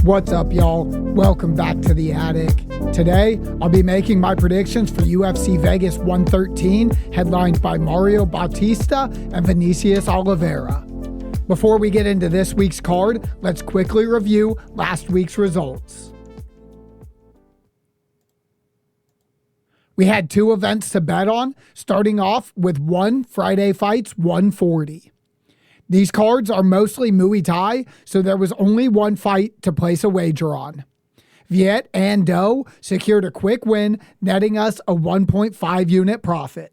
What's up, y'all? Welcome back to the attic. Today, I'll be making my predictions for UFC Vegas 113, headlined by Mario Bautista and Vinicius Oliveira. Before we get into this week's card, let's quickly review last week's results. We had two events to bet on, starting off with one Friday Fights 140. These cards are mostly Muay Thai, so there was only one fight to place a wager on. Viet and Do secured a quick win, netting us a 1.5 unit profit.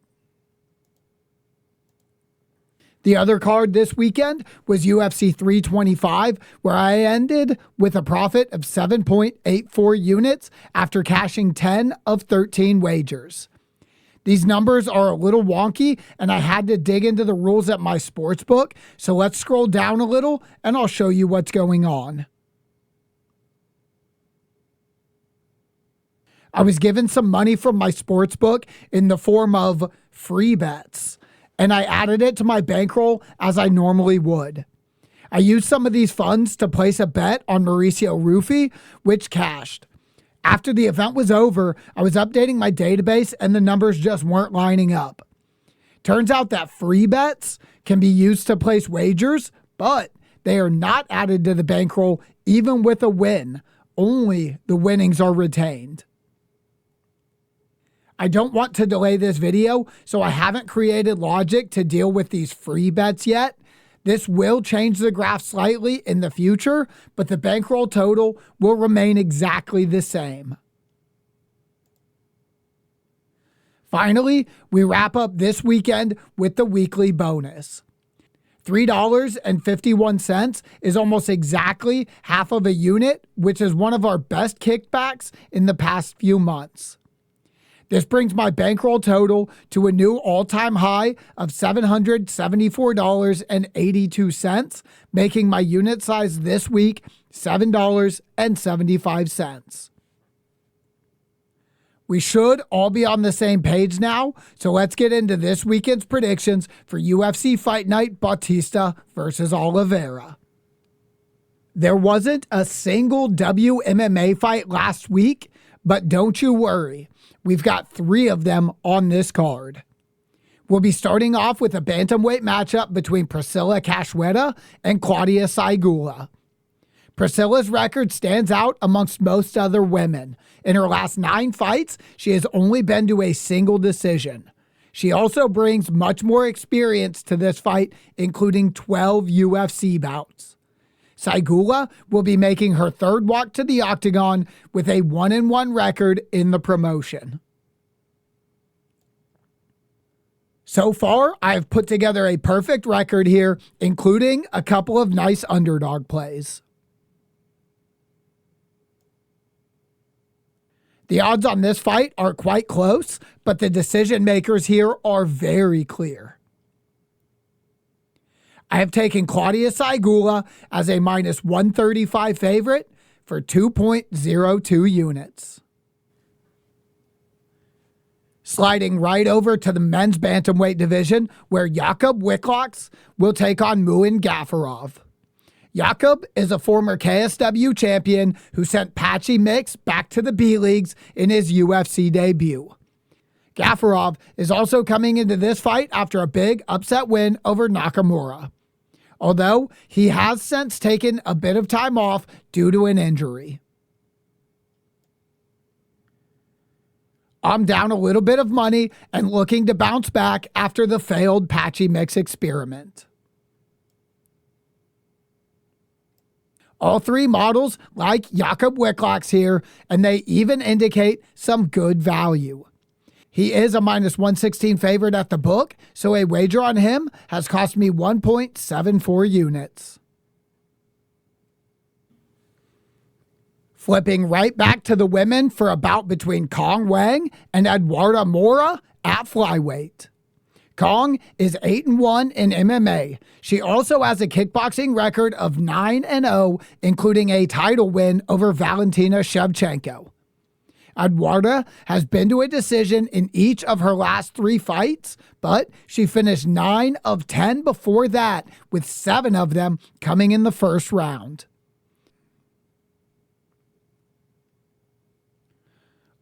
The other card this weekend was UFC 325, where I ended with a profit of 7.84 units after cashing 10 of 13 wagers. These numbers are a little wonky, and I had to dig into the rules at my sportsbook, so let's scroll down a little and I'll show you what's going on. I was given some money from my sportsbook in the form of free bets, and I added it to my bankroll as I normally would. I used some of these funds to place a bet on Mauricio Rufy, which cashed. After the event was over, I was updating my database and the numbers just weren't lining up. Turns out that free bets can be used to place wagers, but they are not added to the bankroll even with a win. Only the winnings are retained. I don't want to delay this video, so I haven't created logic to deal with these free bets yet. This will change the graph slightly in the future, but the bankroll total will remain exactly the same. Finally, we wrap up this weekend with the weekly bonus. $3.51 is almost exactly half of a unit, which is one of our best kickbacks in the past few months. This brings my bankroll total to a new all-time high of $774.82, making my unit size this week $7.75. We should all be on the same page now, so let's get into this weekend's predictions for UFC Fight Night Bautista versus Oliveira. There wasn't a single WMMA fight last week, but don't you worry. We've got 3 of them on this card. We'll be starting off with a bantamweight matchup between Priscila Cachoeira and Klaudia Sygula. Priscila's record stands out amongst most other women. In her last 9 fights, she has only been to a single decision. She also brings much more experience to this fight, including 12 UFC bouts. Sygula will be making her 3rd walk to the octagon with a 1-1 record in the promotion. So far, I have put together a perfect record here, including a couple of nice underdog plays. The odds on this fight are quite close, but the decision makers here are very clear. I have taken Klaudia Sygula as a minus 135 favorite for 2.02 units. Sliding right over to the men's bantamweight division, where Jakub Wiklacz will take on Muin Gafurov. Jakub is a former KSW champion who sent Patchy Mix back to the B-Leagues in his UFC debut. Gafurov is also coming into this fight after a big upset win over Nakamura, although he has since taken a bit of time off due to an injury. I'm down a little bit of money and looking to bounce back after the failed Patchy Mix experiment. All 3 models like Jakub Wiklacz here, and they even indicate some good value. He is a minus 116 favorite at the book, so a wager on him has cost me 1.74 units. Flipping right back to the women for a bout between Cong Wang and Eduarda Moura at flyweight. Cong is 8-1 in MMA. She also has a kickboxing record of 9-0, including a title win over Valentina Shevchenko. Eduarda has been to a decision in each of her last 3 fights, but she finished 9 of 10 before that, with 7 of them coming in the first round.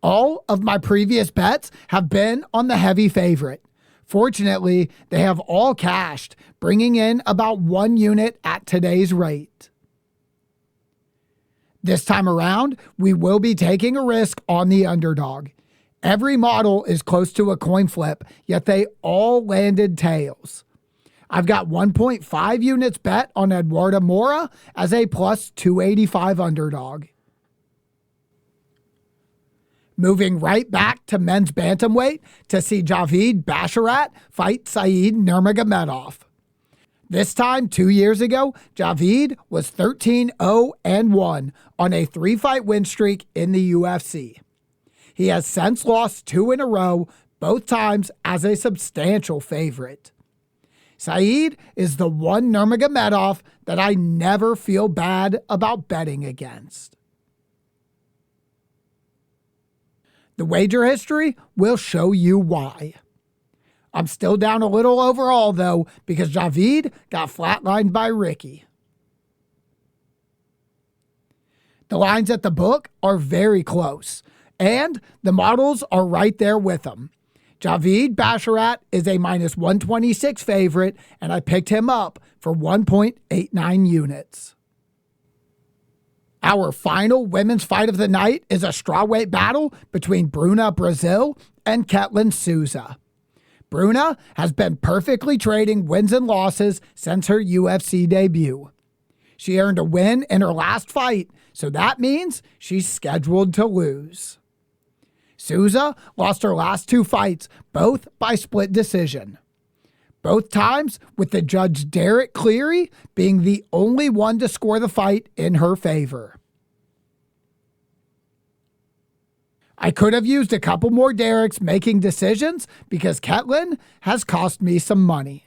All of my previous bets have been on the heavy favorite. Fortunately, they have all cashed, bringing in about 1 unit at today's rate. This time around, we will be taking a risk on the underdog. Every model is close to a coin flip, yet they all landed tails. I've got 1.5 units bet on Eduarda Moura as a plus 285 underdog. Moving right back to men's bantamweight to see Javid Basharat fight Nurmagomedov. This time, 2 years ago, Javid was 13-0-1 on a 3-fight win streak in the UFC. He has since lost 2 in a row, both times as a substantial favorite. Saeed is the one Nurmagomedov that I never feel bad about betting against. The wager history will show you why. I'm still down a little overall, though, because Javid got flatlined by Ricky. The lines at the book are very close, and the models are right there with them. Javid Basharat is a minus 126 favorite, and I picked him up for 1.89 units. Our final women's fight of the night is a strawweight battle between Bruna, Brazil, and Ketlen, Souza. Bruna has been perfectly trading wins and losses since her UFC debut. She earned a win in her last fight, so that means she's scheduled to lose. Souza lost her last 2 fights, both by split decision. Both times with the judge Derek Cleary being the only one to score the fight in her favor. I could have used a couple more Dereks making decisions because Ketlen has cost me some money.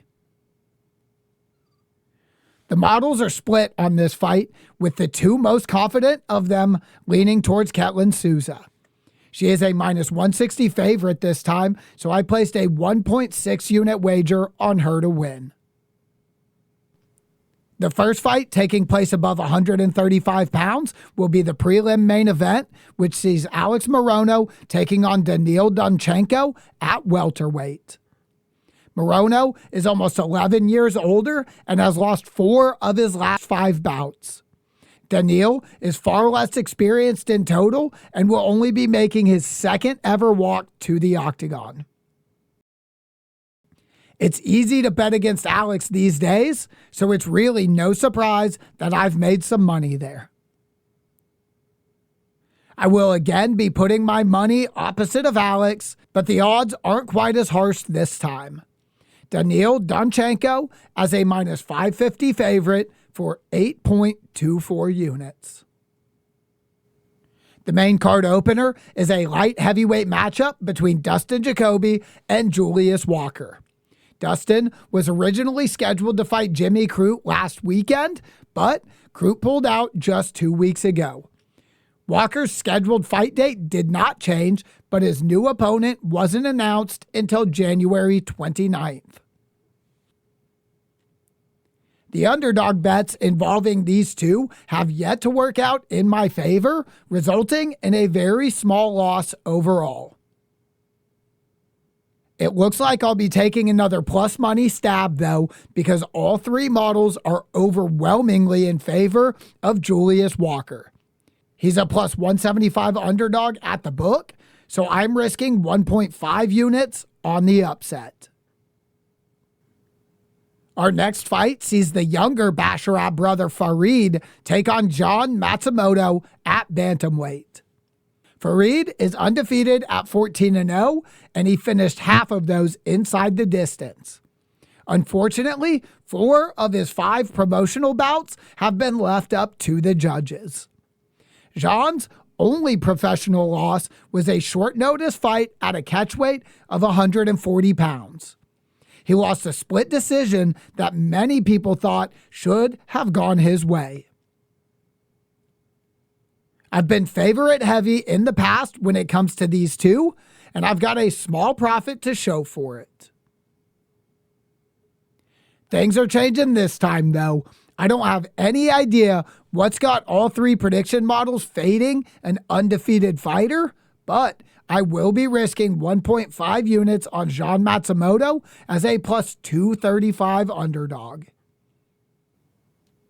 The models are split on this fight, with the 2 most confident of them leaning towards Ketlen Souza. She is a minus 160 favorite this time, so I placed a 1.6 unit wager on her to win. The first fight, taking place above 135 pounds, will be the prelim main event, which sees Alex Morono taking on Daniil Donchenko at welterweight. Morono is almost 11 years older and has lost 4 of his last 5 bouts. Daniil is far less experienced in total and will only be making his 2nd ever walk to the octagon. It's easy to bet against Alex these days, so it's really no surprise that I've made some money there. I will again be putting my money opposite of Alex, but the odds aren't quite as harsh this time. Daniil Donchenko as a minus 550 favorite for 8.24 units. The main card opener is a light heavyweight matchup between Dustin Jacoby and Julius Walker. Dustin was originally scheduled to fight Jimmy Crute last weekend, but Crute pulled out just 2 weeks ago. Walker's scheduled fight date did not change, but his new opponent wasn't announced until January 29th. The underdog bets involving these two have yet to work out in my favor, resulting in a very small loss overall. It looks like I'll be taking another plus money stab, though, because all 3 models are overwhelmingly in favor of Julius Walker. He's a plus 175 underdog at the book, so I'm risking 1.5 units on the upset. Our next fight sees the younger Basharat brother Farid take on John Matsumoto at bantamweight. Farid is undefeated at 14-0, and he finished half of those inside the distance. Unfortunately, 4 of his 5 promotional bouts have been left up to the judges. Jean's only professional loss was a short notice fight at a catchweight of 140 pounds. He lost a split decision that many people thought should have gone his way. I've been favorite heavy in the past when it comes to these two, and I've got a small profit to show for it. Things are changing this time, though. I don't have any idea what's got all 3 prediction models fading an undefeated fighter, but I will be risking 1.5 units on Jean Matsumoto as a plus 235 underdog.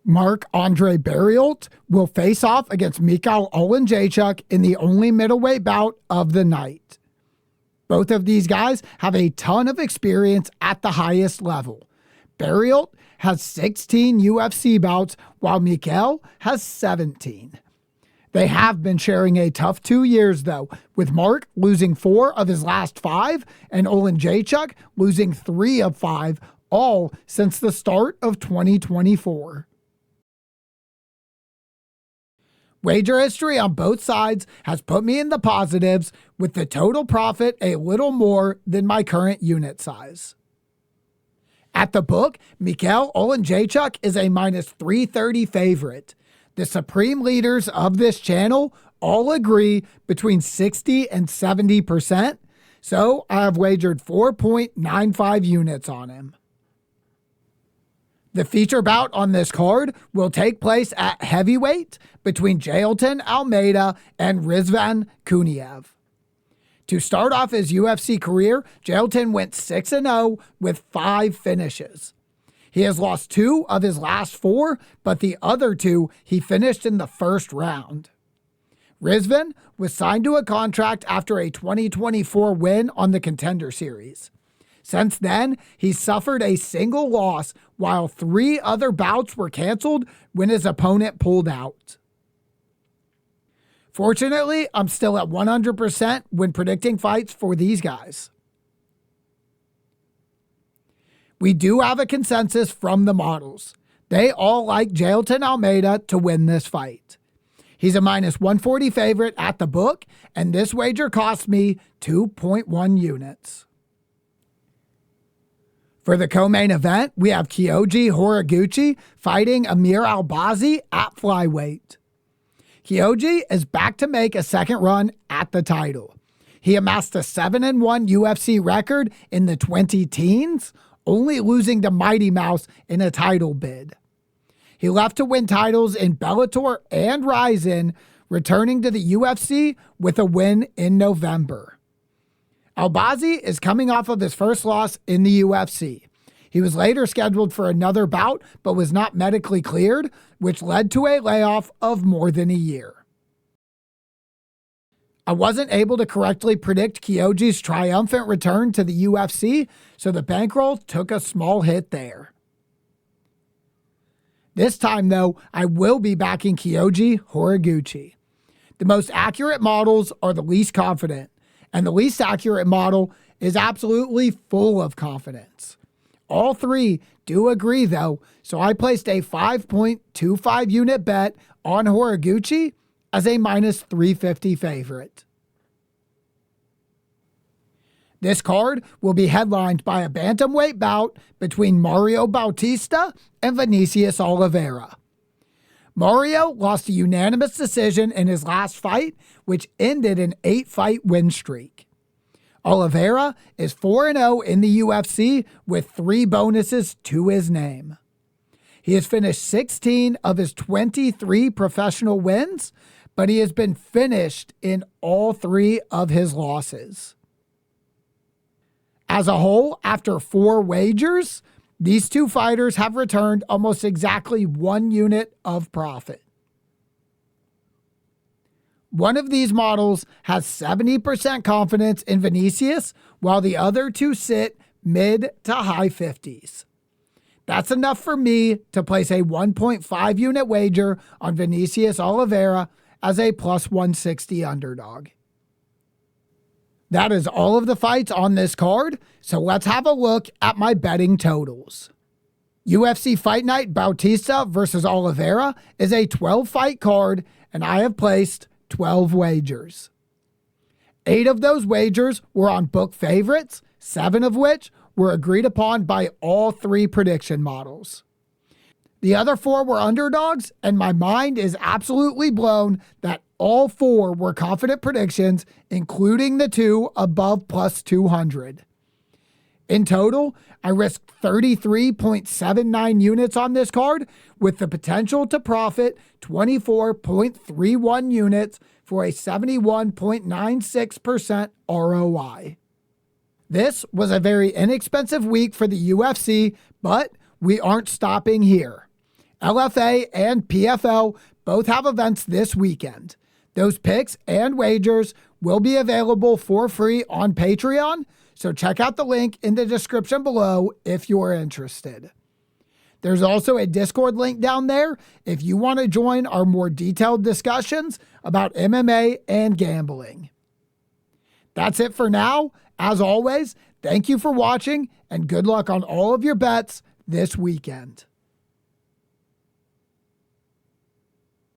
Marc-Andre Barriault will face off against Michal in the only middleweight bout of the night. Both of these guys have a ton of experience at the highest level. Barriault has 16 UFC bouts, while Michal has 17. They have been sharing a tough 2 years, though, with Mark losing 4 of his last 5 and Jędrzejczyk losing 3 of 5, all since the start of 2024. Wager history on both sides has put me in the positives, with the total profit a little more than my current unit size. At the book, Michal Jędrzejczyk is a minus 330 favorite. The supreme leaders of this channel all agree between 60 and 70%, so I have wagered 4.95 units on him. The feature bout on this card will take place at heavyweight between Jailton Almeida and Rizvan Kuniev. To start off his UFC career, Jailton went 6-0 with 5 finishes. He has lost 2 of his last 4, but the other 2 he finished in the first round. Rizvan was signed to a contract after a 2024 win on the Contender Series. Since then, he suffered a single loss, while 3 other bouts were canceled when his opponent pulled out. Fortunately, I'm still at 100% when predicting fights for these guys. We do have a consensus from the models. They all like Jailton Almeida to win this fight. He's a minus 140 favorite at the book, and this wager cost me 2.1 units. For the co-main event, we have Kyoji Horiguchi fighting Amir Albazi at flyweight. Kyoji is back to make a second run at the title. He amassed a 7-1 UFC record in the 20-teens, only losing to Mighty Mouse in a title bid. He left to win titles in Bellator and Rizin, returning to the UFC with a win in November. Albazi is coming off of his first loss in the UFC. He was later scheduled for another bout, but was not medically cleared, which led to a layoff of more than a year. I wasn't able to correctly predict Kyoji's triumphant return to the UFC, so the bankroll took a small hit there. This time, though, I will be backing Kyoji Horiguchi. The most accurate models are the least confident, and the least accurate model is absolutely full of confidence. All 3 do agree, though, so I placed a 5.25 unit bet on Horiguchi as a minus 350 favorite. This card will be headlined by a bantamweight bout between Mario Bautista and Vinicius Oliveira. Mario lost a unanimous decision in his last fight, which ended an 8-fight win streak. Oliveira is 4-0 in the UFC with 3 bonuses to his name. He has finished 16 of his 23 professional wins, but he has been finished in all 3 of his losses. As a whole, after 4 wagers, these 2 fighters have returned almost exactly 1 unit of profit. One of these models has 70% confidence in Vinicius, while the other 2 sit mid to high 50s. That's enough for me to place a 1.5 unit wager on Vinicius Oliveira as a plus 160 underdog. That is all of the fights on this card, so let's have a look at my betting totals. UFC Fight Night Bautista versus Oliveira is a 12-fight card, and I have placed 12 wagers. 8 of those wagers were on book favorites, 7 of which were agreed upon by all 3 prediction models. The other 4 were underdogs, and my mind is absolutely blown that all 4 were confident predictions, including the 2 above plus 200. In total, I risked 33.79 units on this card with the potential to profit 24.31 units for a 71.96% ROI. This was a very inexpensive week for the UFC, but we aren't stopping here. LFA and PFL both have events this weekend. Those picks and wagers will be available for free on Patreon, so check out the link in the description below if you're interested. There's also a Discord link down there if you want to join our more detailed discussions about MMA and gambling. That's it for now. As always, thank you for watching and good luck on all of your bets this weekend.